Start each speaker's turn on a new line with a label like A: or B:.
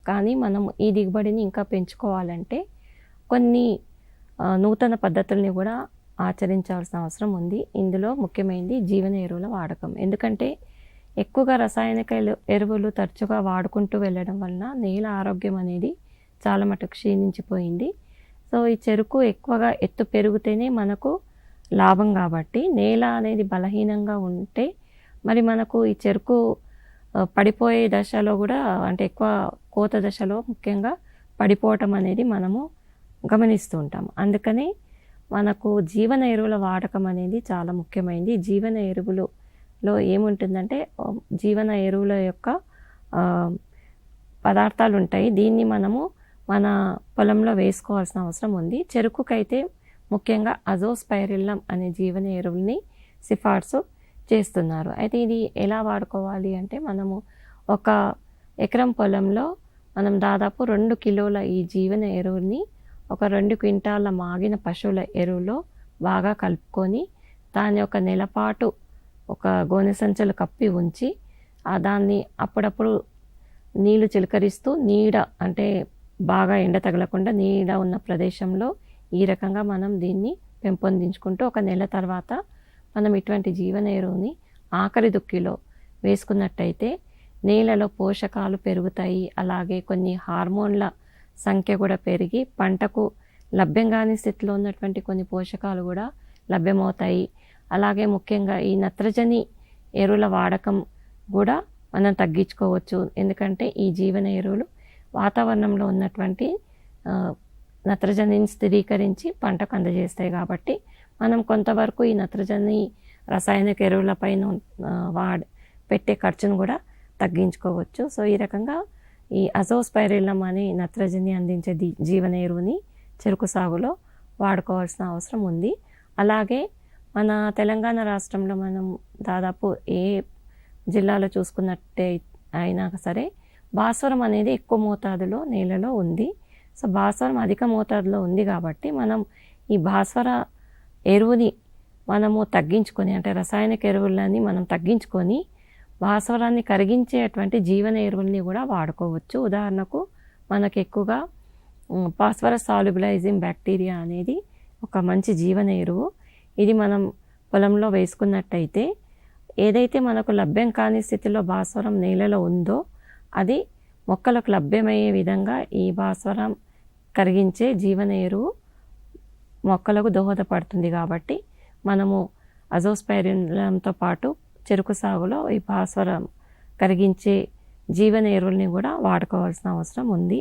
A: కానీ మనం ఈ దిగుబడిని ఇంకా పెంచుకోవాలంటే కొన్ని నూతన పద్ధతుల్ని కూడా ఆచరించాల్సిన అవసరం ఉంది. ఇందులో ముఖ్యమైనది జీవన ఎరువుల వాడకం. ఎందుకంటే ఎక్కువగా రసాయనిక ఎరువులు తరచుగా వాడుకుంటూ వెళ్ళడం వలన నేల ఆరోగ్యం అనేది చాలా మటుకు క్షీణించిపోయింది. సో ఈ చెరుకు ఎక్కువగా ఎత్తు పెరిగితేనే మనకు లాభం కాబట్టి నేల అనేది బలహీనంగా ఉంటే మరి మనకు ఈ చెరుకు పడిపోయే దశలో కూడా అంటే ఎక్కువ కోత దశలో ముఖ్యంగా పడిపోవటం అనేది మనము గమనిస్తూ ఉంటాం. అందుకని మనకు జీవన ఎరువుల వాడకం అనేది చాలా ముఖ్యమైనది. జీవన ఎరువులలో ఏముంటుందంటే జీవన ఎరువుల యొక్క పదార్థాలు ఉంటాయి. దీన్ని మనము మన పొలంలో వేసుకోవాల్సిన అవసరం ఉంది. చెరుకుకైతే ముఖ్యంగా అజోస్పైరిల్లం అనే జీవన ఎరువుల్ని సిఫార్సు చేస్తున్నారు. అయితే ఇది ఎలా వాడుకోవాలి అంటే మనము ఒక ఎకరం పొలంలో మనం దాదాపు 2 కిలోల ఈ జీవన ఎరువుని ఒక 2 క్వింటాల మాగిన పశువుల ఎరువులో బాగా కలుపుకొని దాన్ని ఒక నెలపాటు ఒక గోనె సంచులు కప్పి ఉంచి దాన్ని అప్పుడప్పుడు నీళ్లు చిలకరిస్తూ నీడ అంటే బాగా ఎండ తగలకుండా నీడ ఉన్న ప్రదేశంలో ఈ రకంగా మనం దీన్ని పెంపొందించుకుంటూ ఒక నెల తర్వాత మనం ఇటువంటి జీవన ఎరువుని ఆఖరి దుక్కిలో వేసుకున్నట్టయితే నేలలో పోషకాలు పెరుగుతాయి. అలాగే కొన్ని హార్మోన్ల సంఖ్య కూడా పెరిగి పంటకు లభ్యం కాని స్థితిలో ఉన్నటువంటి కొన్ని పోషకాలు కూడా లభ్యమవుతాయి. అలాగే ముఖ్యంగా ఈ నత్రజని ఎరువుల వాడకం కూడా మనం తగ్గించుకోవచ్చు. ఎందుకంటే ఈ జీవన ఎరువులు వాతావరణంలో ఉన్నటువంటి నత్రజనిని స్థిరీకరించి పంటకు అందజేస్తాయి కాబట్టి మనం కొంతవరకు ఈ నత్రజని రసాయనిక ఎరువుల పైన పెట్టే ఖర్చును కూడా తగ్గించుకోవచ్చు. సో ఈ రకంగా ఈ అజోస్పైరిల్లం అనే నత్రజని అందించే జీవన ఎరువుని చెరుకు సాగులో వాడుకోవాల్సిన అవసరం ఉంది. అలాగే మన తెలంగాణ రాష్ట్రంలో మనం దాదాపు ఏ జిల్లాలో చూసుకున్నట్టే అయినా సరే భాస్వరం అనేది ఎక్కువ మోతాదులో నేలలో ఉంది. సో భాస్వరం అధిక మోతాదులో ఉంది కాబట్టి మనం ఈ భాస్వర ఎరువుని మనము తగ్గించుకొని అంటే రసాయనిక ఎరువులని మనం తగ్గించుకొని భాస్వరాన్ని కరిగించేటువంటి జీవన ఎరువుల్ని కూడా వాడుకోవచ్చు. ఉదాహరణకు మనకు ఎక్కువగా ఫాస్ఫరస్ సాల్యుబిలైజింగ్ బ్యాక్టీరియా అనేది ఒక మంచి జీవన ఎరువు. ఇది మనం పొలంలో వేసుకున్నట్టయితే ఏదైతే మనకు లభ్యం కాని స్థితిలో భాస్వరం నేలలో ఉందో అది మొక్కలకు లభ్యమయ్యే విధంగా ఈ భాస్వరం కరిగించే జీవన ఎరువు మొక్కలకు దోహదపడుతుంది. కాబట్టి మనము అజోస్పైరిల్లంతో పాటు చెరుకు సాగులో ఈ భాస్వరం కరిగించే జీవన ఎరువుల్ని కూడా వాడుకోవాల్సిన అవసరం ఉంది.